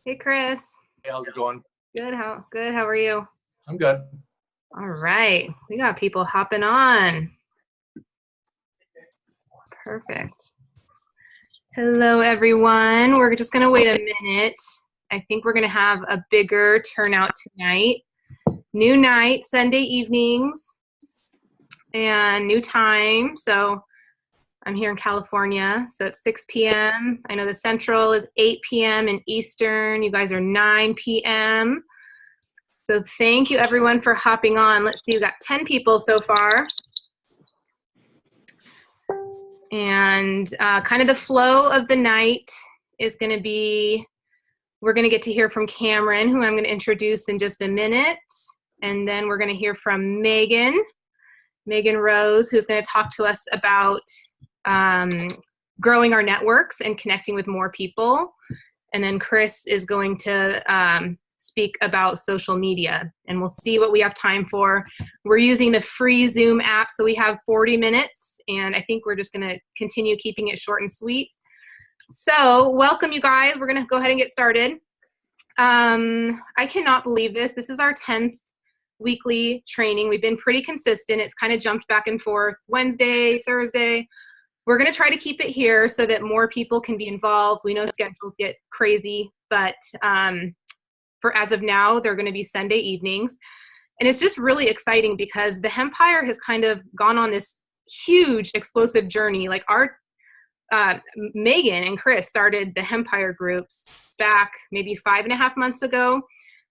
Hey, Chris. Hey, how's it going? Good. How are you? I'm good. All right. We got people hopping on. Perfect. Hello, everyone. We're just going to wait a minute. I think we're going to have a bigger turnout tonight. New night, Sunday evenings, and new time. So I'm here in California. So it's 6 p.m. I know the Central is 8 p.m. and Eastern. You guys are 9 p.m. So thank you everyone for hopping on. Let's see, we've got 10 people so far. And kind of the flow of the night is going to be, we're going to get to hear from Cameron, who I'm going to introduce in just a minute. And then we're going to hear from Megan Rose, who's going to talk to us about growing our networks and connecting with more people. And then Chris is going to speak about social media, and we'll see what we have time for. We're using the free Zoom app, so we have 40 minutes, and I think we're just going to continue keeping it short and sweet. So welcome, you guys. We're going to go ahead and get started. I cannot believe this. This is our 10th weekly training. We've been pretty consistent. It's kind of jumped back and forth, Wednesday, Thursday. We're going to try to keep it here so that more people can be involved. We know schedules get crazy, but for as of now, they're going to be Sunday evenings. And it's just really exciting because the Hempire has kind of gone on this huge explosive journey. Like our Megan and Chris started the Hempire groups back maybe 5.5 months ago.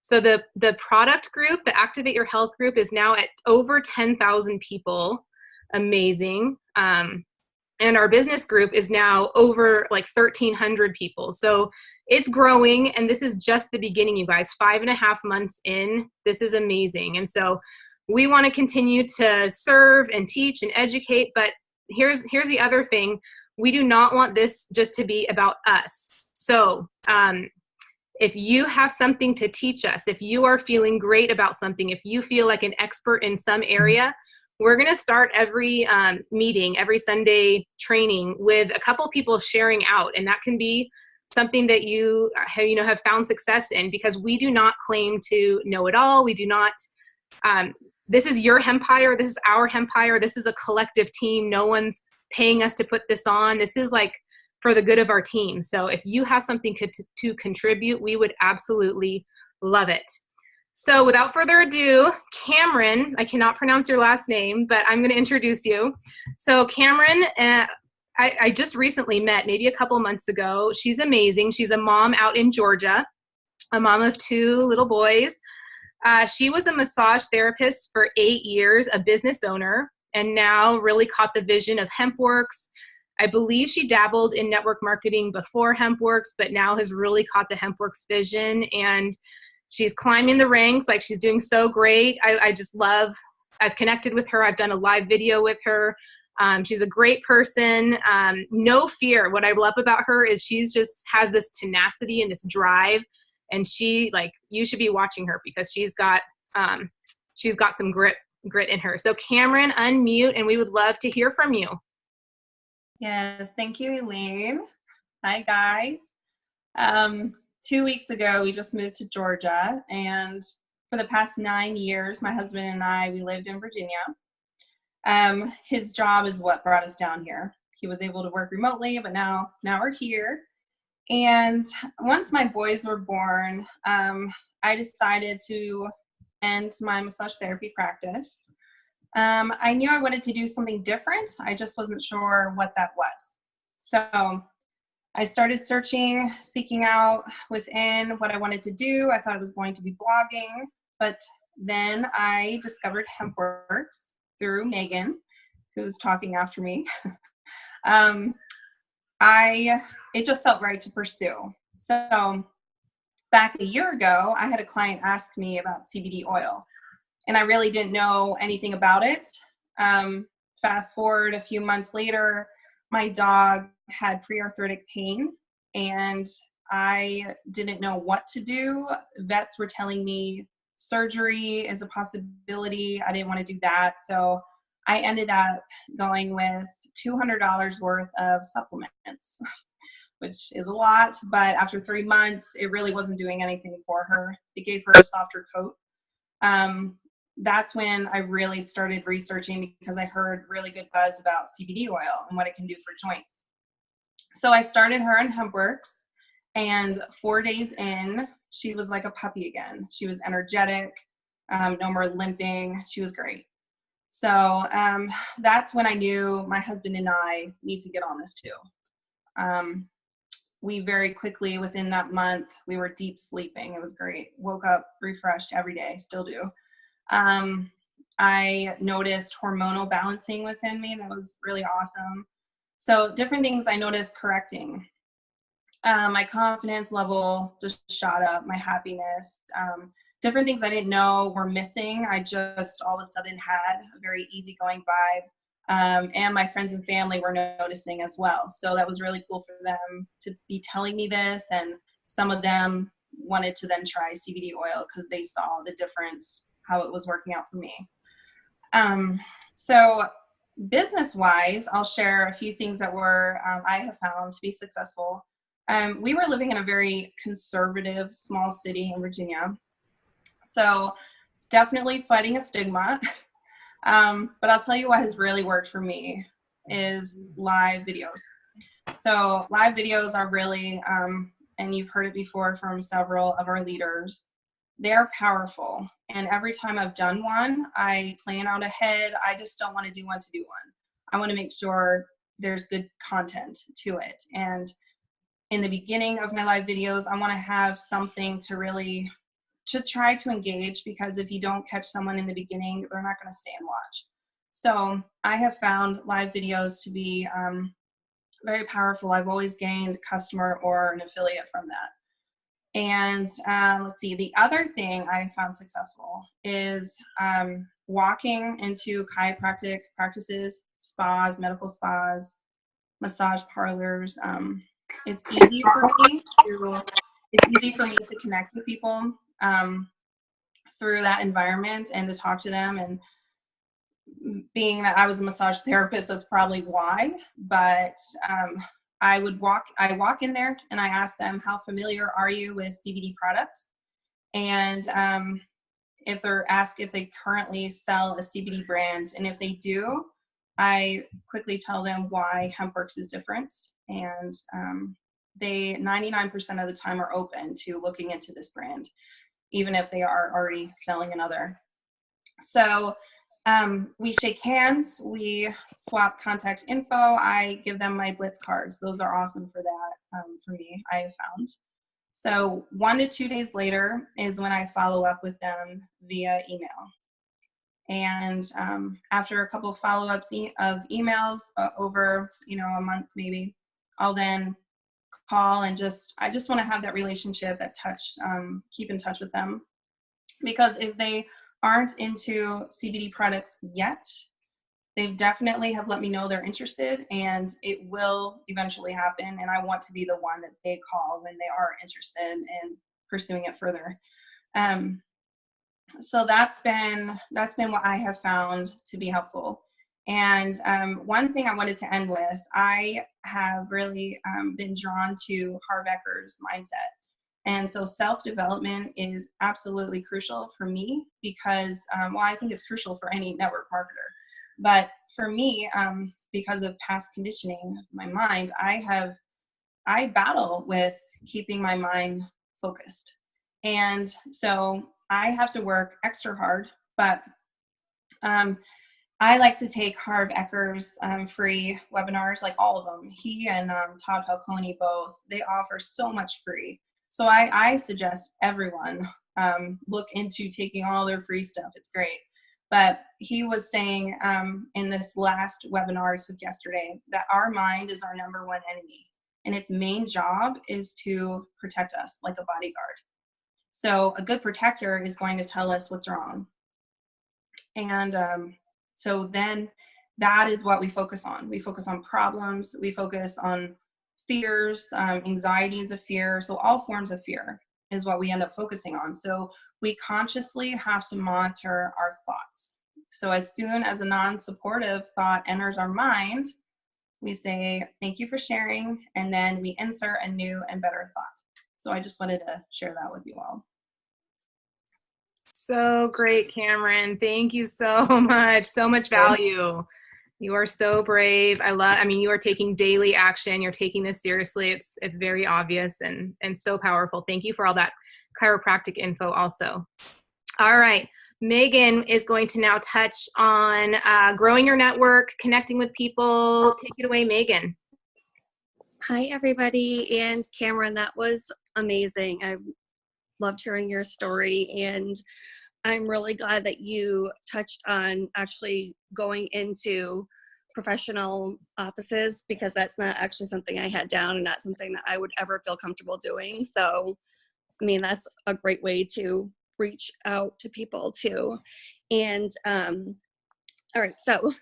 So the product group, the Activate Your Health group, is now at over 10,000 people. Amazing. And our business group is now over like 1,300 people. So it's growing, and this is just the beginning, you guys. 5.5 months in, this is amazing. And so we want to continue to serve and teach and educate, but here's the other thing. We do not want this just to be about us. So if you have something to teach us, if you are feeling great about something, if you feel like an expert in some area, we're going to start every meeting, every Sunday training with a couple people sharing out. And that can be something that you have found success in, because we do not claim to know it all. We do not, this is your Hempire. This is our Hempire. This is a collective team. No one's paying us to put this on. This is like for the good of our team. So if you have something to contribute, we would absolutely love it. So without further ado, Cameron, I cannot pronounce your last name, but I'm going to introduce you. So Cameron, I just recently met, maybe a couple months ago. She's amazing. She's a mom out in Georgia, a mom of 2 little boys. She was a massage therapist for 8 years, a business owner, and now really caught the vision of HempWorks. I believe she dabbled in network marketing before HempWorks, but now has really caught the HempWorks vision, and she's climbing the ranks. Like, she's doing so great. I just love, I've connected with her. I've done a live video with her. She's a great person. No fear. What I love about her is she's just has this tenacity and this drive, and you should be watching her because she's got some grit in her. So Cameron, unmute, and we would love to hear from you. Yes, thank you, Elaine. Hi, guys. 2 weeks ago, we just moved to Georgia, and for the past 9 years, my husband and I, we lived in Virginia. His job is what brought us down here. He was able to work remotely, but now we're here. And once my boys were born, I decided to end my massage therapy practice. I knew I wanted to do something different. I just wasn't sure what that was. So I started seeking out within what I wanted to do. I thought it was going to be blogging, but then I discovered HempWorks through Megan, who's talking after me. It just felt right to pursue. So back a year ago, I had a client ask me about CBD oil, and I really didn't know anything about it. Fast forward a few months later, my dog had pre-arthritic pain, and I didn't know what to do. Vets were telling me surgery is a possibility. I didn't want to do that. So I ended up going with $200 worth of supplements. which is a lot, but after 3 months, it really wasn't doing anything for her. It gave her a softer coat. That's when I really started researching because I heard really good buzz about CBD oil and what it can do for joints. So I started her on HempWorks, and 4 days in, she was like a puppy again. She was energetic, no more limping. She was great. So that's when I knew my husband and I need to get on this too. We very quickly, within that month, we were deep sleeping. It was great. Woke up refreshed every day, still do. I noticed hormonal balancing within me. That was really awesome. So different things I noticed correcting. My confidence level just shot up, my happiness. Different things I didn't know were missing. I just all of a sudden had a very easygoing vibe. And my friends and family were noticing as well. So that was really cool for them to be telling me this. And some of them wanted to then try CBD oil because they saw the difference, how it was working out for me. So business-wise, I'll share a few things that were I have found to be successful. We were living in a very conservative small city in Virginia. So definitely fighting a stigma. But I'll tell you what has really worked for me is live videos. So live videos are really, and you've heard it before from several of our leaders, they're powerful. And every time I've done one, I plan out ahead. I just don't want to do one to do one. I want to make sure there's good content to it. And in the beginning of my live videos, I want to have something to really try to engage, because if you don't catch someone in the beginning, they're not going to stay and watch. So I have found live videos to be very powerful. I've always gained a customer or an affiliate from that. And let's see, the other thing I found successful is walking into chiropractic practices, spas, medical spas, massage parlors. It's easy for me to connect with people through that environment and to talk to them. And being that I was a massage therapist, that's probably why. But I walk in there and I ask them, how familiar are you with CBD products? And if they're asked if they currently sell a CBD brand, and if they do, I quickly tell them why HempWorks is different. And they 99% of the time are open to looking into this brand, even if they are already selling another. So we shake hands, we swap contact info. I give them my Blitz cards. Those are awesome for that, for me, I have found. So 1 to 2 days later is when I follow up with them via email. And after a couple of follow-ups of emails over, a month maybe, I'll then call and I just want to have that relationship, that touch, keep in touch with them. Because if they aren't into CBD products yet, they definitely have let me know they're interested, and it will eventually happen. And I want to be the one that they call when they are interested in pursuing it further. So that's been what I have found to be helpful. And one thing I wanted to end with, I have really been drawn to Harv Eker's mindset. And so self-development is absolutely crucial for me because, I think it's crucial for any network marketer. But for me, because of past conditioning of my mind, I battle with keeping my mind focused. And so I have to work extra hard, but I like to take Harv Eker's free webinars, like all of them. He and Todd Falcone both, they offer so much free. So I suggest everyone look into taking all their free stuff. It's great. But he was saying in this last webinar I took yesterday that our mind is our number one enemy. And its main job is to protect us like a bodyguard. So a good protector is going to tell us what's wrong. And so then that is what we focus on. We focus on problems. We focus on fears, anxieties of fear. So all forms of fear is what we end up focusing on. So we consciously have to monitor our thoughts. So as soon as a non-supportive thought enters our mind, we say, thank you for sharing, and then we insert a new and better thought. So I just wanted to share that with you all. So great, Cameron. Thank you so much. So much value. You are so brave. I mean, you are taking daily action. You're taking this seriously. It's very obvious and so powerful. Thank you for all that chiropractic info also. All right. Megan is going to now touch on growing your network, connecting with people. Take it away, Megan. Hi, everybody. And Cameron, that was amazing. I loved hearing your story, and I'm really glad that you touched on actually going into professional offices, because that's not actually something I had down and not something that I would ever feel comfortable doing. So, I mean, that's a great way to reach out to people too. And all right, so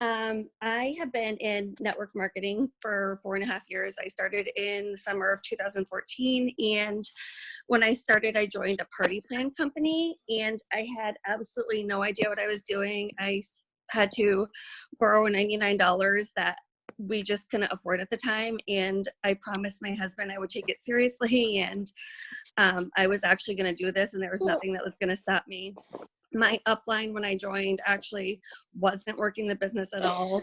I have been in network marketing for 4.5 years. I started in the summer of 2014. And when I started, I joined a party plan company, and I had absolutely no idea what I was doing. I had to borrow $99 that we just couldn't afford at the time. And I promised my husband I would take it seriously. And I was actually going to do this, and there was nothing that was going to stop me. My upline when I joined actually wasn't working the business at all.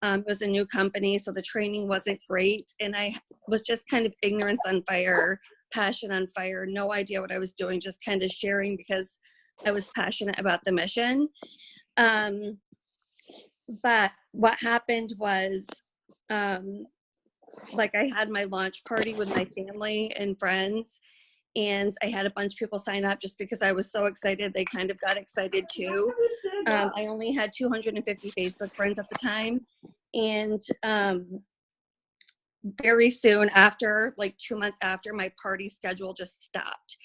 It was a new company, so the training wasn't great. And I was just kind of ignorance on fire, passion on fire, no idea what I was doing, just kind of sharing because I was passionate about the mission. But what happened was, like, I had my launch party with my family and friends, and I had a bunch of people sign up just because I was so excited. They kind of got excited too. I only had 250 Facebook friends at the time. And very soon after, like 2 months after, my party schedule just stopped.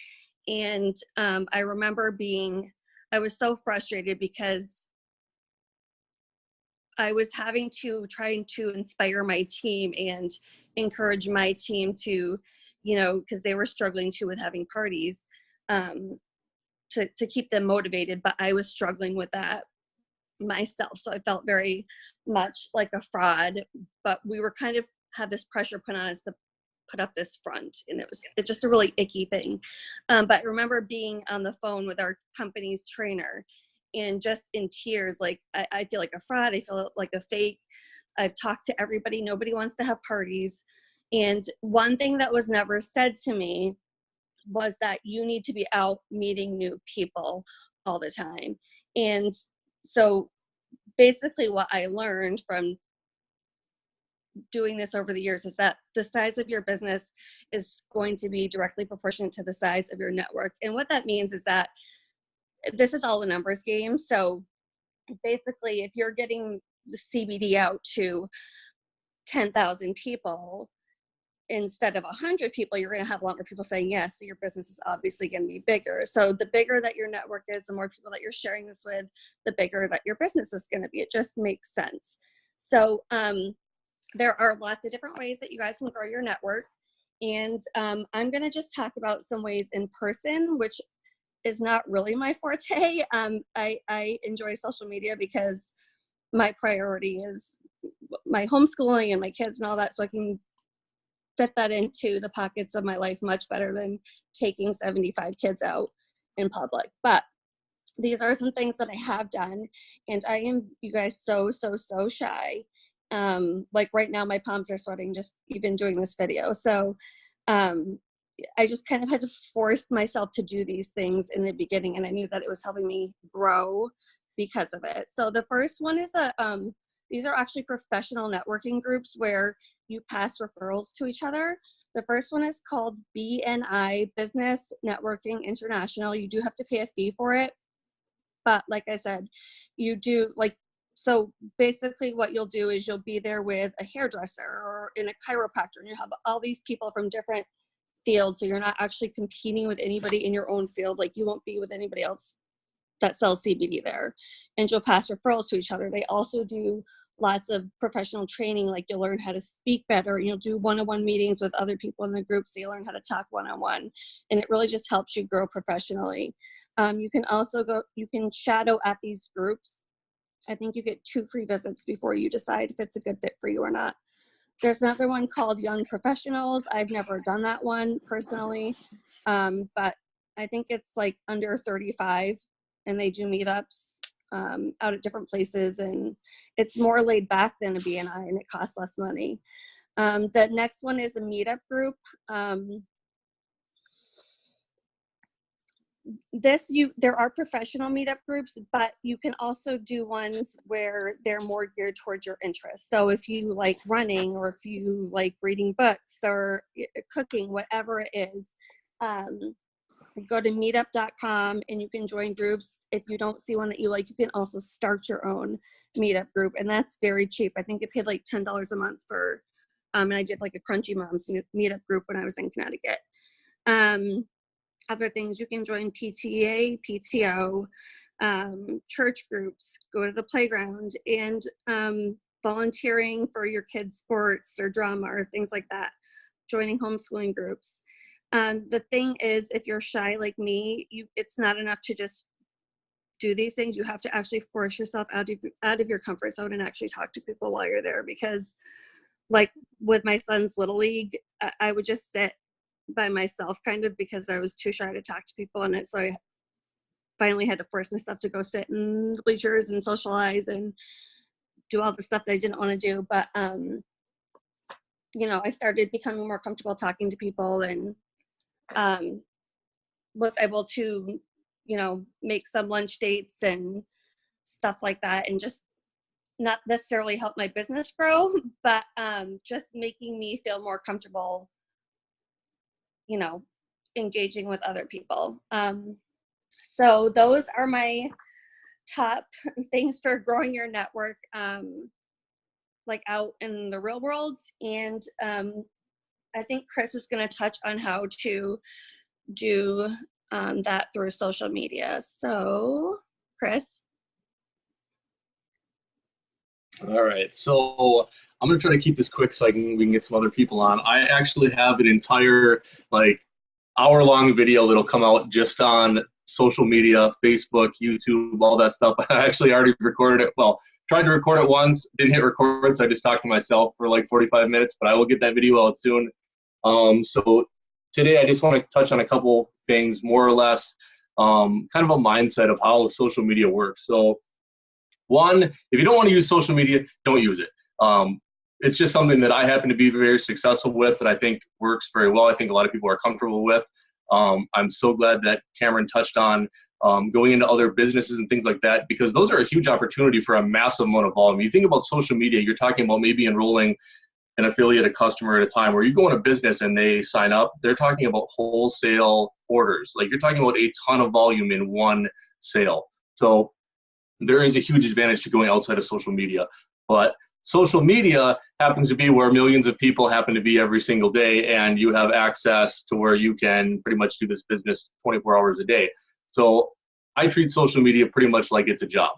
And I remember I was so frustrated because I was trying to inspire my team and encourage my team to, because they were struggling too with having parties, to keep them motivated. But I was struggling with that myself. So I felt very much like a fraud, but we were kind of had this pressure put on us to put up this front, and it's just a really icky thing. But I remember being on the phone with our company's trainer and just in tears, like, I feel like a fraud. I feel like a fake. I've talked to everybody. Nobody wants to have parties. And one thing that was never said to me was that you need to be out meeting new people all the time. And so basically what I learned from doing this over the years is that the size of your business is going to be directly proportionate to the size of your network. And what that means is that this is all a numbers game. So basically, if you're getting the CBD out to 10,000 people instead of 100 people, you're going to have a lot more people saying yes. So your business is obviously going to be bigger. So the bigger that your network is, the more people that you're sharing this with, the bigger that your business is going to be. It just makes sense. So there are lots of different ways that you guys can grow your network. And I'm going to just talk about some ways in person, which is not really my forte. I enjoy social media because my priority is my homeschooling and my kids and all that, so I can fit that into the pockets of my life much better than taking 75 kids out in public. But these are some things that I have done, and I am, you guys, so shy. Like right now, my palms are sweating just even doing this video. So I just kind of had to force myself to do these things in the beginning, and I knew that it was helping me grow because of it. So the first one is these are actually professional networking groups where you pass referrals to each other. The first one is called BNI, Business Networking International. You do have to pay a fee for it, but like I said, you do, like, so basically what you'll do is you'll be there with a hairdresser or in a chiropractor, and you have all these people from different field, so you're not actually competing with anybody in your own field. Like, you won't be with anybody else that sells CBD there, and you'll pass referrals to each other. They also do lots of professional training, like you'll learn how to speak better, and you'll do one-on-one meetings with other people in the group, so you learn how to talk one-on-one, and it really just helps you grow professionally. You can also you can shadow at these groups I think you get 2 free visits before you decide if it's a good fit for you or not. There's another one called Young Professionals. I've never done that one personally, but I think it's like under 35, and they do meetups out at different places, and it's more laid back than a BNI, and it costs less money. The next one is a meetup group. There are professional meetup groups, but you can also do ones where they're more geared towards your interests. So if you like running, or if you like reading books or cooking, whatever it is, go to meetup.com and you can join groups. If you don't see one that you like, you can also start your own meetup group, and that's very cheap. I think it paid like $10 a month for, and I did like a Crunchy Moms meetup group when I was in Connecticut. Other things, you can join PTA, PTO, church groups, go to the playground, and volunteering for your kids' sports or drama or things like that, joining homeschooling groups. The thing is, if you're shy like me, it's not enough to just do these things. You have to actually force yourself out of your comfort zone and actually talk to people while you're there, because like with my son's Little League, I would just sit by myself kind of because I was too shy to talk to people, and so I finally had to force myself to go sit in the bleachers and socialize and do all the stuff that I didn't want to do. But I started becoming more comfortable talking to people, and was able to make some lunch dates and stuff like that, and just not necessarily help my business grow, but just making me feel more comfortable engaging with other people. So those are my top things for growing your network, like out in the real world. And I think Chris is going to touch on how to do that through social media. So Chris. All right, so I'm gonna try to keep this quick so we can get some other people on. I actually have an entire hour-long video that'll come out just on social media, Facebook, YouTube, all that stuff. I actually already recorded it. Well, tried to record it once, didn't hit record, so I just talked to myself for like 45 minutes, but I will get that video out soon. So today I just want to touch on a couple things, more or less, kind of a mindset of how social media works. So one, if you don't want to use social media, don't use it. It's just something that I happen to be very successful with, that I think works very well. I think a lot of people are comfortable with. I'm so glad that Cameron touched on going into other businesses and things like that, because those are a huge opportunity for a massive amount of volume. You think about social media, you're talking about maybe enrolling an affiliate, a customer at a time, where you go in a business and they sign up, they're talking about wholesale orders. Like, you're talking about a ton of volume in one sale. So there is a huge advantage to going outside of social media. But social media happens to be where millions of people happen to be every single day, and you have access to where you can pretty much do this business 24 hours a day. So I treat social media pretty much like it's a job.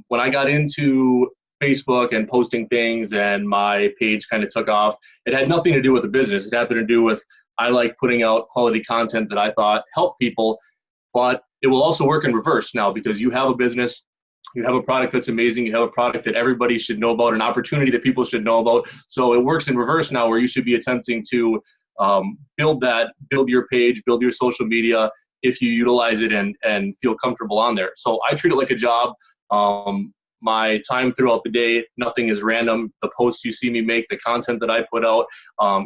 When I got into Facebook and posting things and my page kind of took off, it had nothing to do with the business. It happened to do with, I like putting out quality content that I thought helped people. But it will also work in reverse now, because you have a business, you have a product that's amazing, you have a product that everybody should know about, an opportunity that people should know about. So it works in reverse now, where you should be attempting to build your page, build your social media, if you utilize it and feel comfortable on there. So I treat it like a job. My time throughout the day, nothing is random. The posts you see me make, the content that I put out,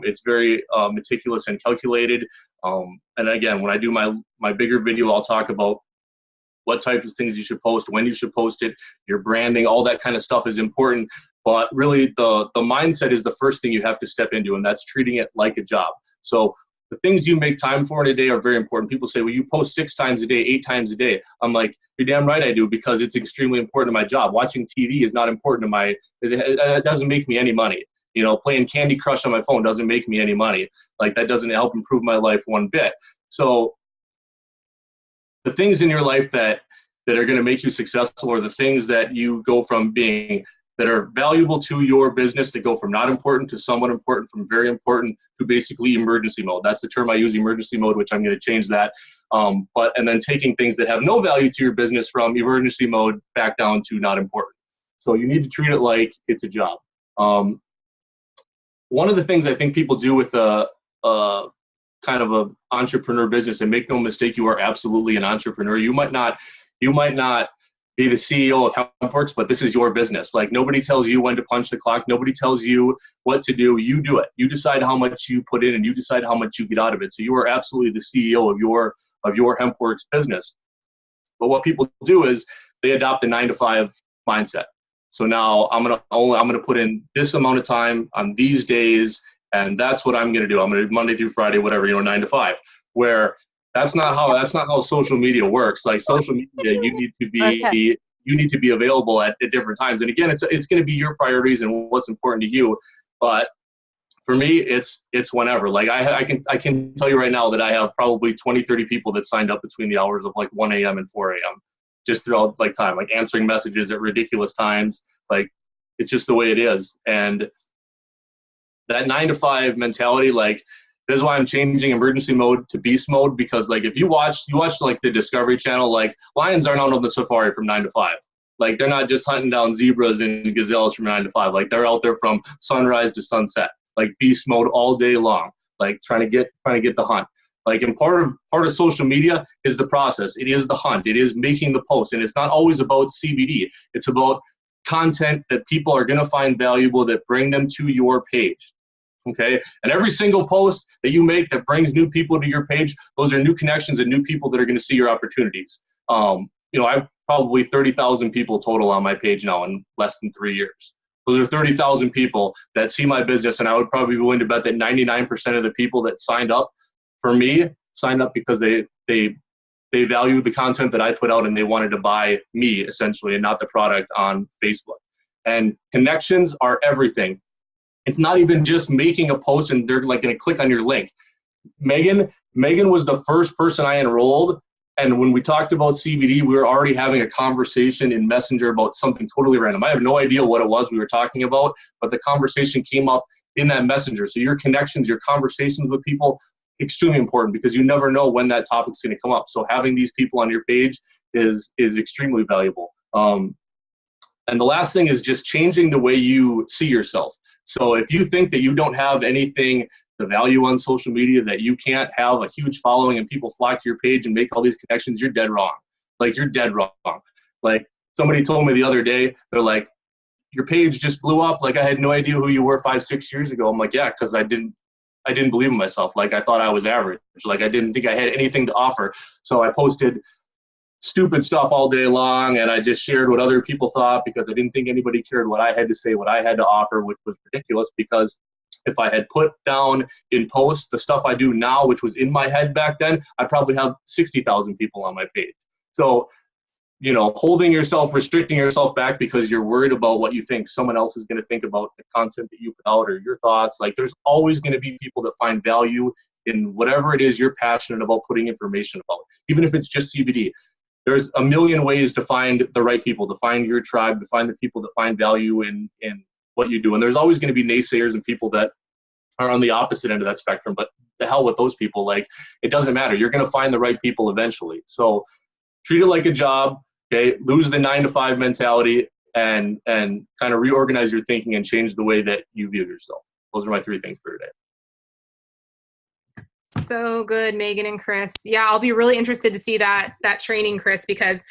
it's very meticulous and calculated. And again, when I do my bigger video, I'll talk about what types of things you should post, when you should post it, your branding, all that kind of stuff is important. But really, the mindset is the first thing you have to step into, and that's treating it like a job. So the things you make time for in a day are very important. People say, well, you post 6 times a day, 8 times a day. I'm like, you're damn right I do, because it's extremely important to my job. Watching TV is not important to it doesn't make me any money. Playing Candy Crush on my phone doesn't make me any money. Like, that doesn't help improve my life one bit. So the things in your life that are going to make you successful, or the things that you go from being that are valuable to your business, that go from not important to somewhat important, from very important to basically emergency mode. That's the term I use, emergency mode, which I'm going to change that. And then taking things that have no value to your business from emergency mode back down to not important. So you need to treat it like it's a job. One of the things I think people do with a kind of an entrepreneur business, and make no mistake, you are absolutely an entrepreneur. You might not be the CEO of Hempworks, but this is your business. Like, nobody tells you when to punch the clock. Nobody tells you what to do. You do it. You decide how much you put in, and you decide how much you get out of it. So you are absolutely the CEO of your Hempworks business. But what people do is they adopt a 9-to-5 mindset. So now I'm gonna put in this amount of time on these days, and that's what I'm gonna do. I'm gonna do Monday through Friday, whatever, 9 to 5. Where that's not how social media works. Like, social media, you need to be available at different times. And again, it's going to be your priorities and what's important to you. But for me, it's whenever. Like, I can tell you right now that I have probably 20, 30 people that signed up between the hours of like 1 a.m. and 4 a.m. just throughout like time, like answering messages at ridiculous times. Like, it's just the way it is. And that 9-to-5 mentality, like, this is why I'm changing emergency mode to beast mode, because like, if you watch like the Discovery Channel, like, lions aren't out on the safari from 9 to 5. Like, they're not just hunting down zebras and gazelles from 9 to 5. Like, they're out there from sunrise to sunset, like beast mode all day long, like trying to get the hunt. Like, and part of social media is the process. It is the hunt. It is making the post. And it's not always about CBD. It's about content that people are going to find valuable, that bring them to your page. Okay. And every single post that you make that brings new people to your page, those are new connections and new people that are going to see your opportunities. I've probably 30,000 people total on my page now in less than 3 years. Those are 30,000 people that see my business. And I would probably be willing to bet that 99% of the people that signed up for me signed up because they value the content that I put out, and they wanted to buy me essentially, and not the product on Facebook. And connections are everything. It's not even just making a post and they're like going to click on your link. Megan was the first person I enrolled. And when we talked about CBD, we were already having a conversation in Messenger about something totally random. I have no idea what it was we were talking about, but the conversation came up in that Messenger. So your connections, your conversations with people, extremely important, because you never know when that topic's going to come up. So having these people on your page is extremely valuable. And the last thing is just changing the way you see yourself. So if you think that you don't have anything to value on social media, that you can't have a huge following and people flock to your page and make all these connections, you're dead wrong. Like, you're dead wrong. Like, somebody told me the other day, they're like, your page just blew up. Like, I had no idea who you were 5-6 years ago. I'm like, yeah, because I didn't believe in myself. Like, I thought I was average. Like, I didn't think I had anything to offer. So I posted stupid stuff all day long, and I just shared what other people thought, because I didn't think anybody cared what I had to say, what I had to offer, which was ridiculous. Because if I had put down in posts the stuff I do now, which was in my head back then, I'd probably have 60,000 people on my page. So, holding yourself, restricting yourself back because you're worried about what you think someone else is going to think about the content that you put out, or your thoughts. Like, there's always going to be people that find value in whatever it is you're passionate about putting information about, even if it's just CBD. There's a million ways to find the right people, to find your tribe, to find the people that find value in what you do. And there's always going to be naysayers and people that are on the opposite end of that spectrum, but the hell with those people. Like, it doesn't matter. You're going to find the right people eventually. So treat it like a job. Okay. Lose the 9-to-5 mentality and kind of reorganize your thinking and change the way that you view yourself. Those are my 3 things for today. So good, Megan and Chris. Yeah, I'll be really interested to see that training, Chris, because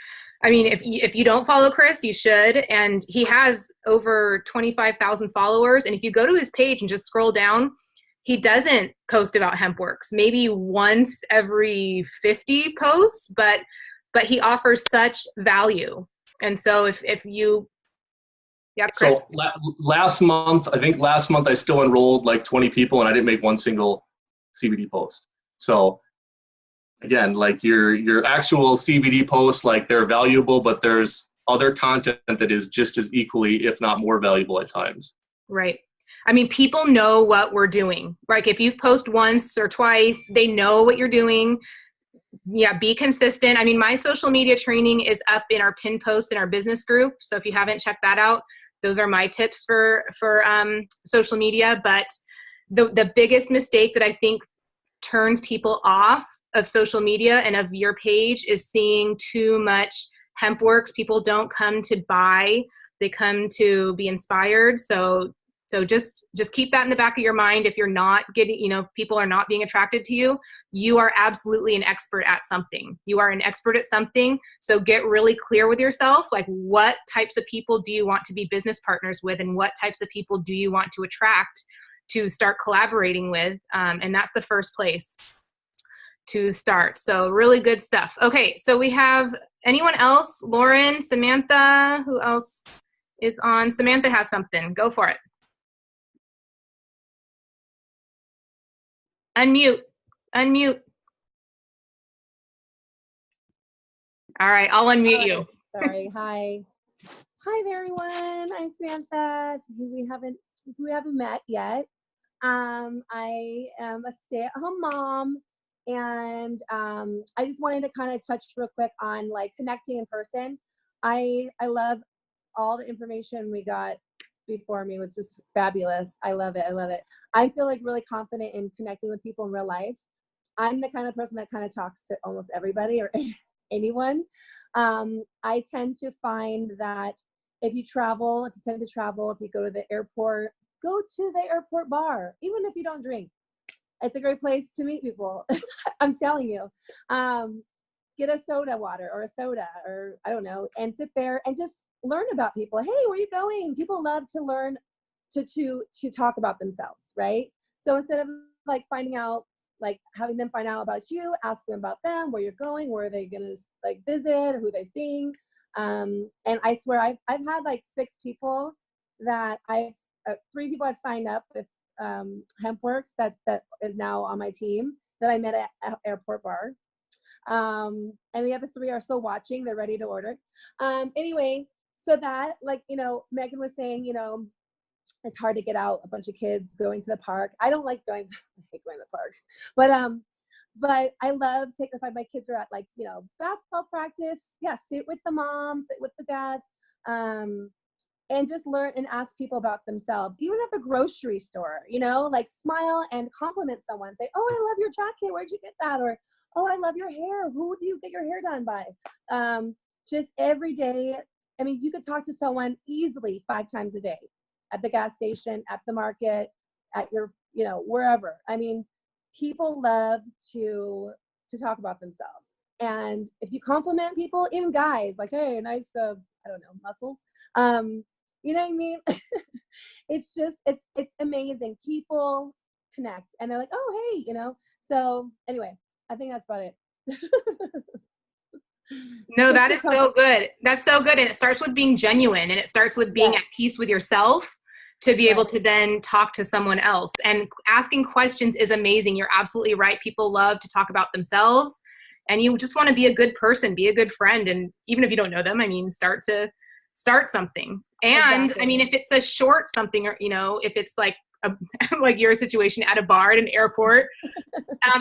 I mean, if you don't follow Chris, you should. And he has over 25,000 followers. And if you go to his page and just scroll down, he doesn't post about Hempworks, maybe once every 50 posts, but he offers such value. And so if you, yeah, Chris. So last month I still enrolled like 20 people, and I didn't make one single CBD post. So again, like your actual CBD posts, like, they're valuable, but there's other content that is just as equally, if not more valuable at times. Right. I mean, people know what we're doing. Like, if you post once or twice, they know what you're doing. Yeah, be consistent. I mean, my social media training is up in our pin post in our business group. So if you haven't checked that out, Those are my tips for social media. But the biggest mistake that I think turns people off of social media and of your page is seeing too much hemp works. People don't come to buy, they come to be inspired. So just keep that in the back of your mind. If you're not getting, if people are not being attracted to you, you are absolutely an expert at something. You are an expert at something. So get really clear with yourself, like what types of people do you want to be business partners with, and what types of people do you want to attract to start collaborating with. And that's the first place to start. So really good stuff. Okay, so we have anyone else? Lauren, Samantha, who else is on? Samantha has something. Go for it. Unmute. All right, I'll unmute you. Sorry. Hi there, everyone. I'm Samantha. We haven't met yet. I am a stay-at-home mom, and I just wanted to kind of touch real quick on like connecting in person. I love all the information we got before me was just fabulous. I love it. I feel like really confident in connecting with people in real life. I'm the kind of person that kind of talks to almost everybody or anyone. I tend to find that if you tend to travel, if you go to the airport, go to the airport bar, even if you don't drink. It's a great place to meet people. I'm telling you. Get a soda water or a soda or I don't know, and sit there and just learn about people. Hey, where are you going? People love to learn to talk about themselves, right? So instead of like finding out, like having them find out about you, ask them about them, where you're going, where are they gonna like visit, who they seeing. And I swear I've had like 6 people that 3 people I've signed up with HempWorks that is now on my team that I met at airport bar. And the other 3 are still watching. They're ready to order. Anyway, so that, like, Megan was saying, it's hard to get out a bunch of kids going to the park. I don't like going, I hate going to the park, but I love if my kids are at like, basketball practice. Yeah. Sit with the mom, sit with the dad, and just learn and ask people about themselves, even at the grocery store, like smile and compliment someone. Say, oh, I love your jacket. Where'd you get that? Or, oh, I love your hair. Who do you get your hair done by? Just every day. I mean, you could talk to someone easily 5 times a day at the gas station, at the market, at your, wherever. I mean, people love to talk about themselves. And if you compliment people, even guys, like, hey, nice, I don't know, muscles. You know what I mean? It's just, it's amazing. People connect and they're like, oh, hey, So anyway, I think that's about it. No, that is so good. That's so good. And it starts with being genuine, and it starts with being at peace with yourself to be able to then talk to someone else. And asking questions is amazing. You're absolutely right. People love to talk about themselves, and you just want to be a good person, be a good friend. And even if you don't know them, I mean, start something. And exactly. I mean, if it's a short something, or, if it's like like your situation at a bar at an airport,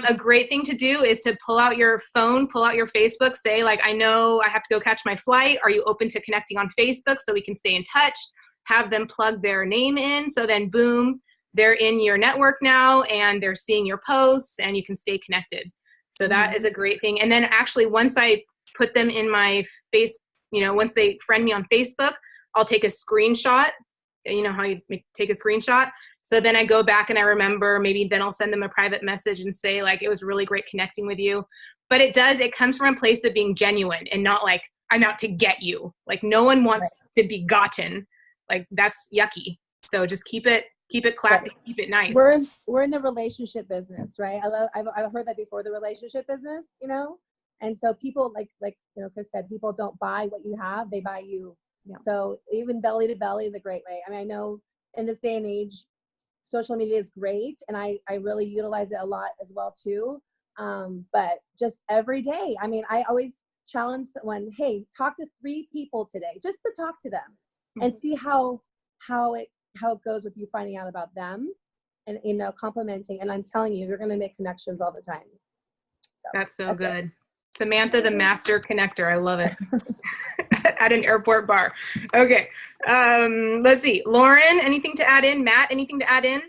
a great thing to do is to pull out your phone, pull out your Facebook, say like, I know I have to go catch my flight. Are you open to connecting on Facebook so we can stay in touch? Have them plug their name in. So then boom, they're in your network now and they're seeing your posts and you can stay connected. So that is a great thing. And then actually once I put them in my face, once they friend me on Facebook, I'll take a screenshot. You know how you take a screenshot? So then I go back and I remember, maybe then I'll send them a private message and say like, it was really great connecting with you. But it comes from a place of being genuine and not like, I'm out to get you. Like no one wants to be gotten. Like that's yucky. So just keep it classy, keep it nice. We're in the relationship business, right? I've heard that before, the relationship business, and so people like, Chris said, people don't buy what you have, they buy you. Yeah. So even belly to belly is a great way. I mean, I know in this day and age, social media is great, and I really utilize it a lot as well too. But just every day, I mean, I always challenge someone, hey, talk to 3 people today, just to talk to them and see how it goes with you finding out about them and, complimenting. And I'm telling you, you're going to make connections all the time. That's so good. Samantha, the master connector. I love it. At an airport bar. Okay. Let's see. Lauren, anything to add in? Matt, anything to add in?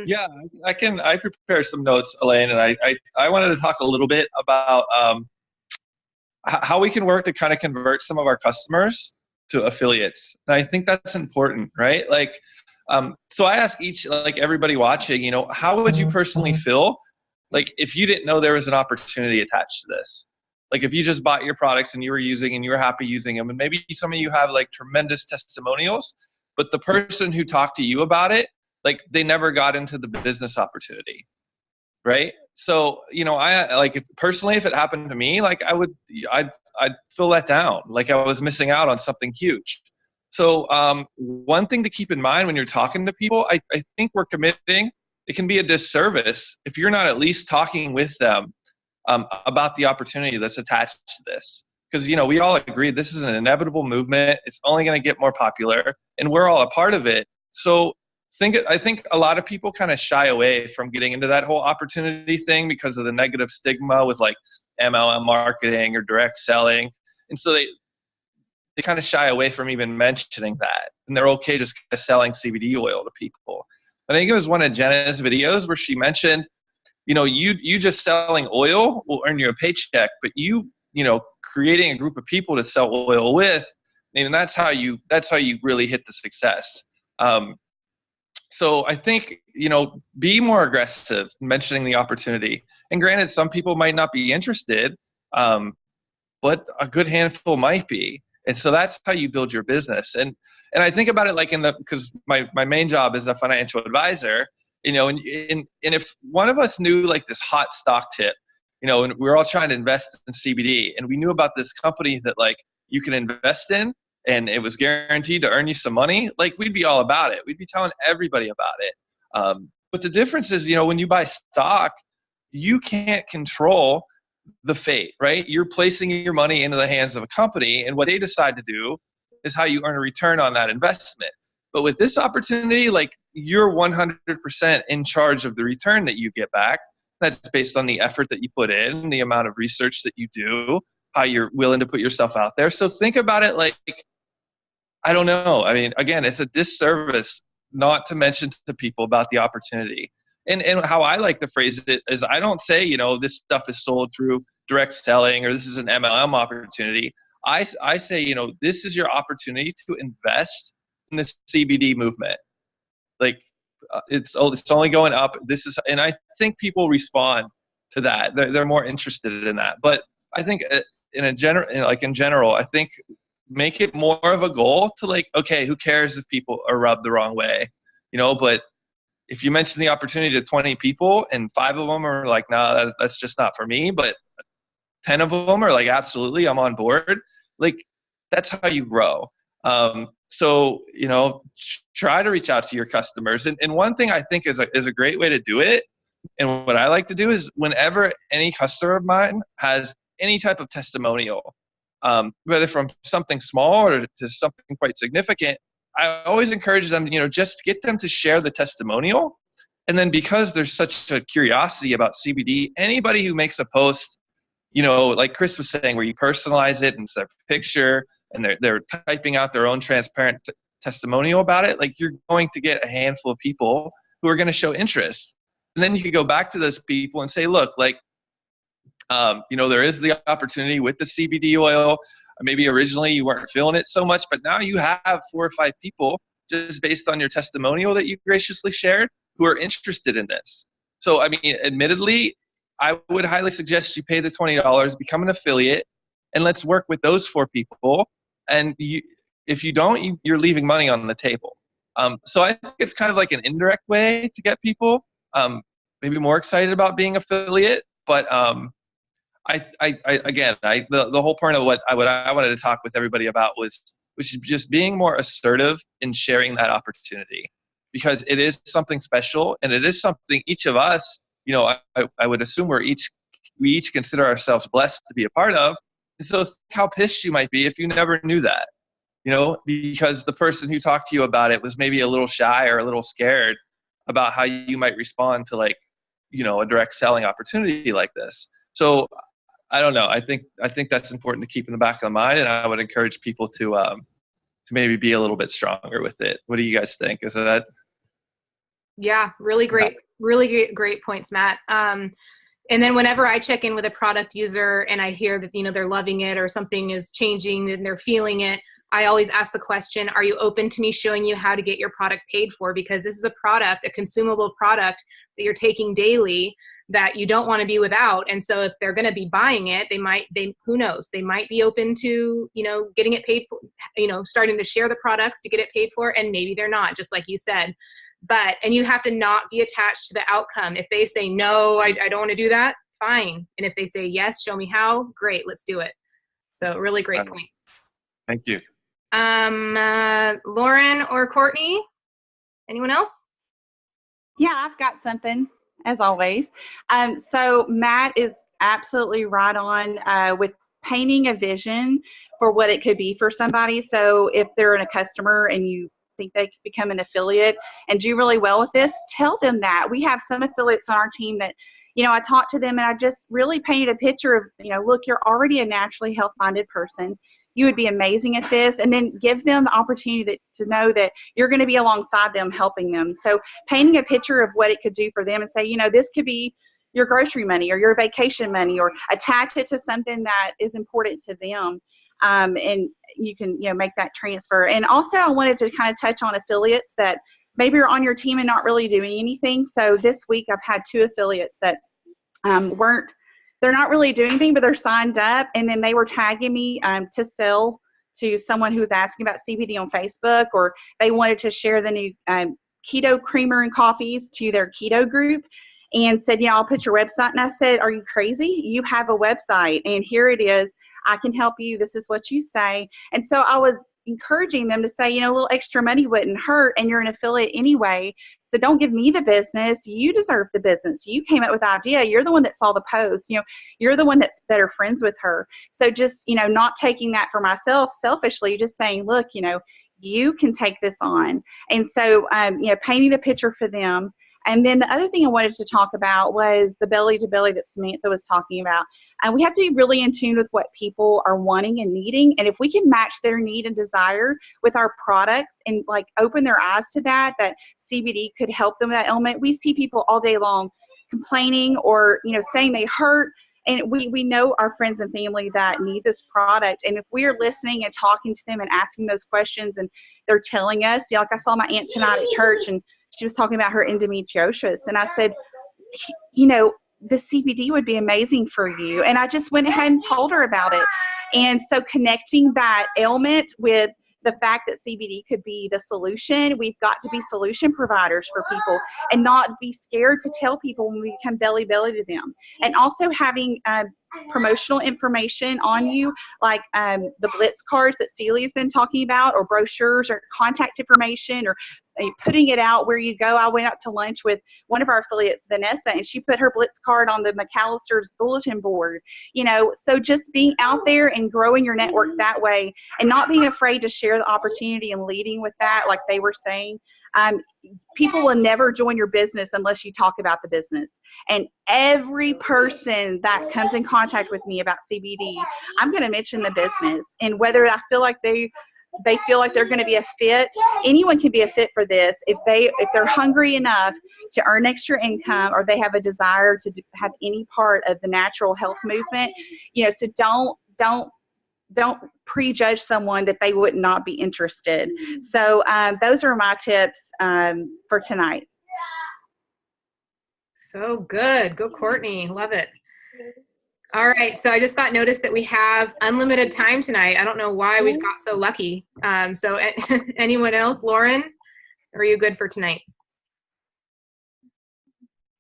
Yeah, I prepared some notes, Elaine, and I wanted to talk a little bit about how we can work to kind of convert some of our customers to affiliates. And I think that's important, right? Like, so I ask everybody watching, you know, how would you personally feel like if you didn't know there was an opportunity attached to this? Like if you just bought your products and you were using and you were happy using them, and maybe some of you have like tremendous testimonials, but the person who talked to you about it, like they never got into the business opportunity, right? So, you know, if it happened to me, like I'd feel let down, like I was missing out on something huge. So one thing to keep in mind when you're talking to people, I think we're committing, it can be a disservice if you're not at least talking with them about the opportunity that's attached to this. Because, you know, we all agree this is an inevitable movement. It's only going to get more popular, and we're all a part of it. So I think a lot of people kind of shy away from getting into that whole opportunity thing because of the negative stigma with like MLM marketing or direct selling. And so they kind of shy away from even mentioning that. And they're okay just kind of selling CBD oil to people. I think it was one of Jenna's videos where she mentioned, you know, you just selling oil will earn you a paycheck, but you know, creating a group of people to sell oil with, and that's how you really hit the success. So I think, you know, be more aggressive mentioning the opportunity. And granted, some people might not be interested, but a good handful might be. And so that's how you build your business. And I think about it like because my main job is a financial advisor, you know, and if one of us knew like this hot stock tip, you know, and we were all trying to invest in CBD, and we knew about this company that like you can invest in, and it was guaranteed to earn you some money, like we'd be all about it. We'd be telling everybody about it. But the difference is, you know, when you buy stock, you can't control the fate, right? You're placing your money into the hands of a company, and what they decide to do is how you earn a return on that investment. But with this opportunity, like you're 100% in charge of the return that you get back. That's based on the effort that you put in, the amount of research that you do, how you're willing to put yourself out there. So think about it like, I don't know. I mean, again, it's a disservice not to mention to people about the opportunity. And how I like to phrase it is I don't say, you know, this stuff is sold through direct selling or this is an MLM opportunity. I say, you know, this is your opportunity to invest in the CBD movement. Like it's only going up. And I think people respond to that. They're more interested in that. But I think in general, I think make it more of a goal to like, okay, who cares if people are rubbed the wrong way, you know, but if you mention the opportunity to 20 people and 5 of them are like, no, that's just not for me, but 10 of them are like, absolutely, I'm on board. Like that's how you grow. So, you know, try to reach out to your customers. And one thing I think is a great way to do it. And what I like to do is whenever any customer of mine has any type of testimonial, whether from something small or to something quite significant, I always encourage them, you know, just get them to share the testimonial. And then because there's such a curiosity about CBD, anybody who makes a post, you know, like Chris was saying, where you personalize it and it's their picture and they're typing out their own transparent testimonial about it, like you're going to get a handful of people who are going to show interest. And then you can go back to those people and say, look, like, you know, there is the opportunity with the CBD oil. Maybe originally you weren't feeling it so much, but now you have 4 or 5 people just based on your testimonial that you graciously shared who are interested in this. So, I mean, admittedly, I would highly suggest you pay the $20, become an affiliate, and let's work with those 4 people. And if you don't, you're leaving money on the table. So I think it's kind of like an indirect way to get people maybe more excited about being affiliate. But the whole point of what I wanted to talk with everybody about was just being more assertive in sharing that opportunity, because it is something special and it is something each of us, you know, I would assume we each consider ourselves blessed to be a part of. And so think how pissed you might be if you never knew that, you know, because the person who talked to you about it was maybe a little shy or a little scared about how you might respond to, like, you know, a direct selling opportunity like this. So I don't know. I think that's important to keep in the back of the mind, and I would encourage people to maybe be a little bit stronger with it. What do you guys think? Is that? Yeah, really great points, Matt. And then whenever I check in with a product user and I hear that, they're loving it or something is changing and they're feeling it, I always ask the question, are you open to me showing you how to get your product paid for? Because this is a product, a consumable product that you're taking daily that you don't want to be without. And so if they're going to be buying it, who knows, they might be open to, getting it paid for, starting to share the products to get it paid for, and maybe they're not, just like you said. And you have to not be attached to the outcome. If they say, no, I don't want to do that, fine. And if they say, yes, show me how, great, let's do it. So really great points. Thank you. Lauren or Courtney, anyone else? Yeah, I've got something, as always. So Matt is absolutely right on with painting a vision for what it could be for somebody. So if they're a customer and you think they could become an affiliate and do really well with this, tell them that. We have some affiliates on our team that, I talked to them and I just really painted a picture of, look, you're already a naturally health-minded person. You would be amazing at this, and then give them the opportunity to know that you're going to be alongside them, helping them. So painting a picture of what it could do for them and say, this could be your grocery money or your vacation money, or attach it to something that is important to them. And you can, make that transfer. And also I wanted to kind of touch on affiliates that maybe are on your team and not really doing anything. So this week I've had 2 affiliates that they're not really doing anything, but they're signed up, and then they were tagging me to sell to someone who was asking about CBD on Facebook, or they wanted to share the new keto creamer and coffees to their keto group, and said, I'll put your website. And I said, are you crazy? You have a website, and here it is. I can help you. This is what you say. And so I was encouraging them to say, a little extra money wouldn't hurt, and you're an affiliate anyway. So don't give me the business. You deserve the business. You came up with the idea. You're the one that saw the post. You're the one that's better friends with her. So just, not taking that for myself selfishly, just saying, look, you can take this on. And so, painting the picture for them. And then the other thing I wanted to talk about was the belly to belly that Samantha was talking about. And we have to be really in tune with what people are wanting and needing. And if we can match their need and desire with our products and open their eyes to that CBD could help them with that element. We see people all day long complaining or, saying they hurt. And we know our friends and family that need this product. And if we are listening and talking to them and asking those questions, and they're telling us, like I saw my aunt tonight at church, and she was talking about her endometriosis. And I said, the CBD would be amazing for you. And I just went ahead and told her about it. And so connecting that ailment with the fact that CBD could be the solution, we've got to be solution providers for people and not be scared to tell people when we become belly to them. And also having promotional information on you, like the Blitz cards that Celia's been talking about, or brochures or contact information, or putting it out where you go. I went out to lunch with one of our affiliates, Vanessa, and she put her Blitz card on the McAllister's bulletin board. So just being out there and growing your network that way, and not being afraid to share the opportunity and leading with that, like they were saying. People will never join your business unless you talk about the business. And every person that comes in contact with me about CBD, I'm going to mention the business. And whether I feel like they feel like they're going to be a fit, anyone can be a fit for this if they're hungry enough to earn extra income, or they have a desire to have any part of the natural health movement. So don't prejudge someone that they would not be interested. So those are my tips for tonight. So good. Go Courtney. Love it. All right. So I just got notice that we have unlimited time tonight. I don't know why we've got so lucky. So anyone else? Lauren, are you good for tonight?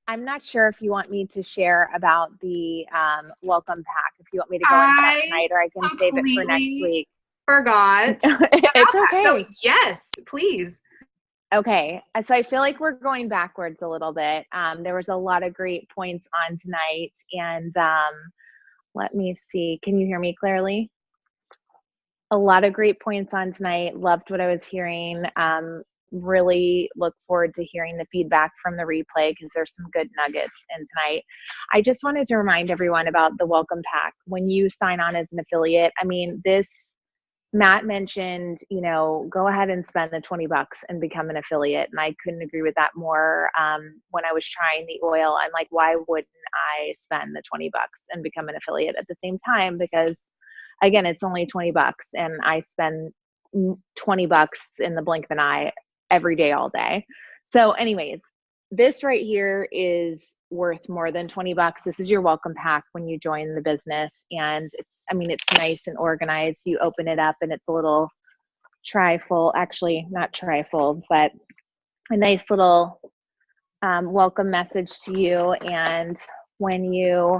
I'm not sure if you want me to share about the welcome pack, if you want me to go into that tonight, or I can save it for next week. Forgot. It's okay. So yes, please. Okay. So I feel like we're going backwards a little bit. There was a lot of great points on tonight, and let me see. Can you hear me clearly? A lot of great points on tonight. Loved what I was hearing. really look forward to hearing the feedback from the replay because there's some good nuggets in tonight. I just wanted to remind everyone about the welcome pack. When you sign on as an affiliate, I mean, Matt mentioned, go ahead and spend the $20 and become an affiliate. And I couldn't agree with that more. When I was trying the oil, I'm like, why wouldn't I spend the $20 and become an affiliate at the same time? Because again, it's only $20 and I spend $20 in the blink of an eye every day, all day. So anyways, this right here is worth more than $20. This is your welcome pack when you join the business. And it's nice and organized. You open it up and it's a little trifold, actually not trifold, but a nice little welcome message to you. And when you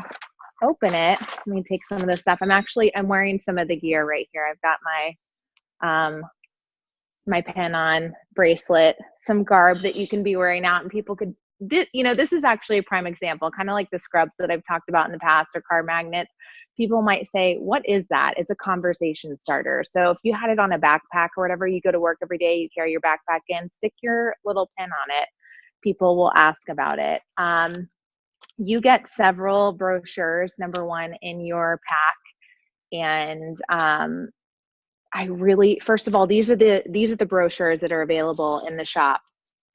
open it, let me take some of the stuff. I'm wearing some of the gear right here. I've got my pin on, bracelet, some garb that you can be wearing out, and people could, this is actually a prime example, kind of like the scrubs that I've talked about in the past or car magnets. People might say, what is that? It's a conversation starter. So if you had it on a backpack or whatever, you go to work every day, you carry your backpack in, stick your little pin on it. People will ask about it. You get several brochures, number one, in your pack. And first of all, these are the brochures that are available in the shop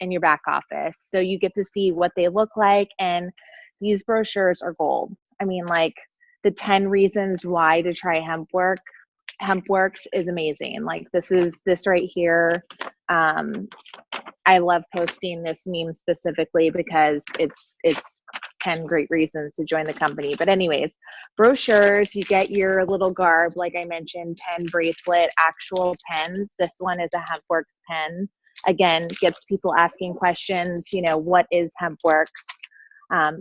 in your back office. So you get to see what they look like. And these brochures are gold. I mean, like the 10 reasons why to try HempWorks is amazing. Like this right here. I love posting this meme specifically because it's 10 great reasons to join the company. But anyways, brochures, you get your little garb, like I mentioned, pen, bracelet, actual pens. This one is a HempWorks pen. Again, gets people asking questions, what is HempWorks?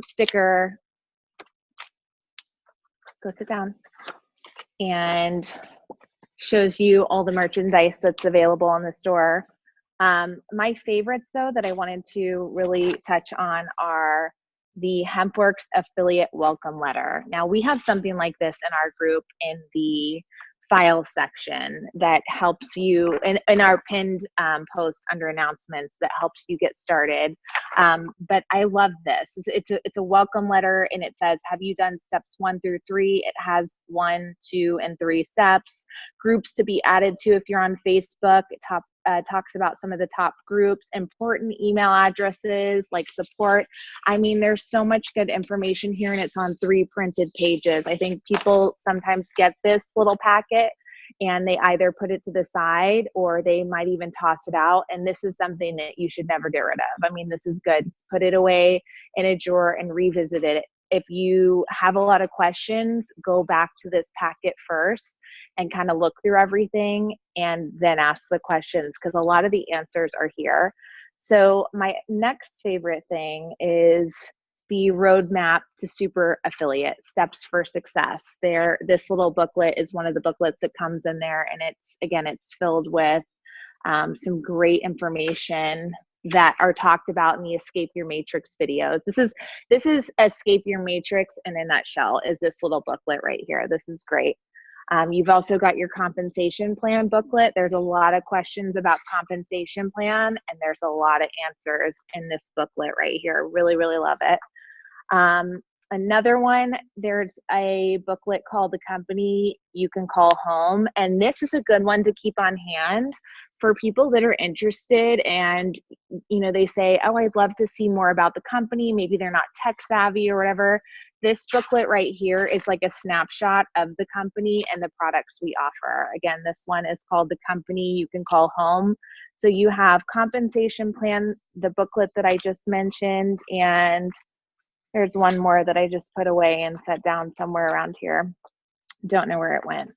Sticker, go sit down, and shows you all the merchandise that's available in the store. My favorites, though, that I wanted to really touch on are the HempWorks affiliate welcome letter. Now, we have something like this in our group in the file section that helps you in our pinned posts under announcements that helps you get started. But I love this. It's a welcome letter, and it says, have you done steps 1 through 3? It has 1, 2, and 3 steps. Groups to be added to if you're on Facebook. It talks about some of the top groups, important email addresses like support. I mean, there's so much good information here, and it's on 3 printed pages. I think people sometimes get this little packet and they either put it to the side or they might even toss it out. And this is something that you should never get rid of. I mean, this is good. Put it away in a drawer and revisit it. If you have a lot of questions, go back to this packet first and kind of look through everything and then ask the questions, because a lot of the answers are here. So my next favorite thing is the roadmap to super affiliate, steps for success. This little booklet is one of the booklets that comes in there, and it's filled with some great information that are talked about in the Escape Your Matrix videos. This is Escape Your Matrix in a nutshell, is this little booklet right here. This is great. You've also got your compensation plan booklet. There's a lot of questions about compensation plan, and there's a lot of answers in this booklet right here. Really, really love it. Another one, there's a booklet called The Company You Can Call Home, and this is a good one to keep on hand for people that are interested and, they say, oh, I'd love to see more about the company. Maybe they're not tech savvy or whatever. This booklet right here is like a snapshot of the company and the products we offer. Again, this one is called The Company You Can Call Home. So you have compensation plan, the booklet that I just mentioned, and there's one more that I just put away and set down somewhere around here. Don't know where it went.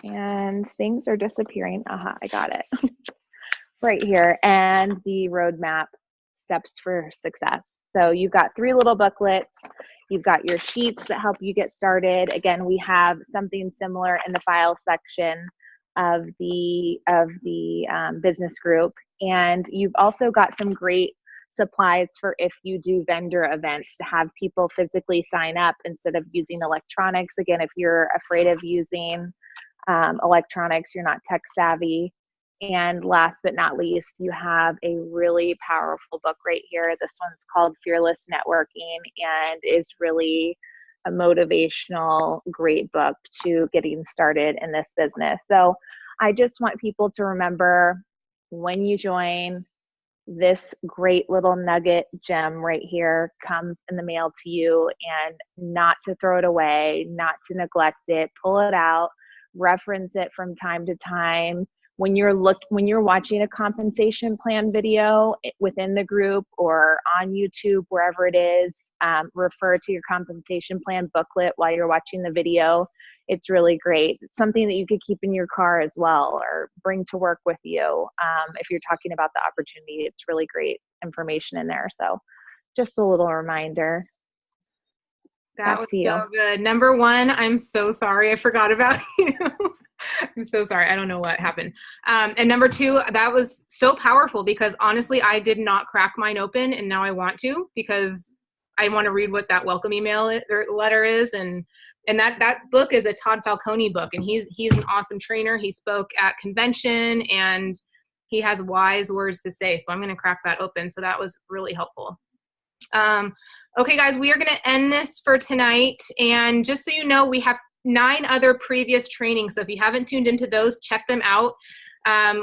And things are disappearing. Aha, I got it. Right here. And the roadmap, steps for success. So you've got 3 little booklets. You've got your sheets that help you get started. Again, we have something similar in the file section of the business group. And you've also got some great supplies for if you do vendor events to have people physically sign up instead of using electronics. Again, if you're afraid of using electronics, you're not tech savvy, And last but not least, you have a really powerful book right here. This one's called Fearless Networking and is really a motivational, great book to getting started in this business. So I just want people to remember, when you join, this great little nugget gem right here comes in the mail to you, and not to throw it away, not to neglect it, pull it out, reference it from time to time. When you're watching a compensation plan video within the group or on YouTube, wherever it is, refer to your compensation plan booklet while you're watching the video. It's really great. It's something that you could keep in your car as well, or bring to work with you. If you're talking about the opportunity, it's really great information in there. So just a little reminder. That was so good. Number one, I'm so sorry I forgot about you. I'm so sorry. I don't know what happened. And number two, that was so powerful, because honestly, I did not crack mine open, and now I want to, because I want to read what that welcome email or letter is. And that book is a Todd Falcone book, and he's an awesome trainer. He spoke at convention, and he has wise words to say. So I'm going to crack that open. So that was really helpful. Okay, guys, we are going to end this for tonight. And just so you know, we have 9 other previous trainings. So if you haven't tuned into those, check them out.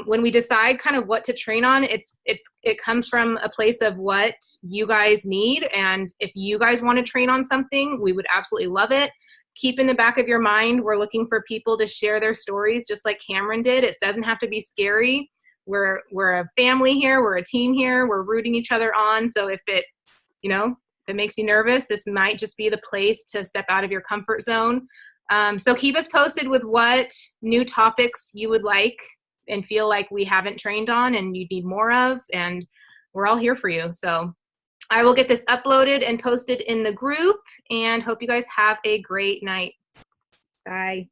When we decide kind of what to train on, it comes from a place of what you guys need. And if you guys want to train on something, we would absolutely love it. Keep in the back of your mind, we're looking for people to share their stories, just like Cameron did. It doesn't have to be scary. We're a family here. We're a team here. We're rooting each other on. So if it makes you nervous, this might just be the place to step out of your comfort zone. So keep us posted with what new topics you would like and feel like we haven't trained on and you need more of, and we're all here for you. So I will get this uploaded and posted in the group, and hope you guys have a great night. Bye.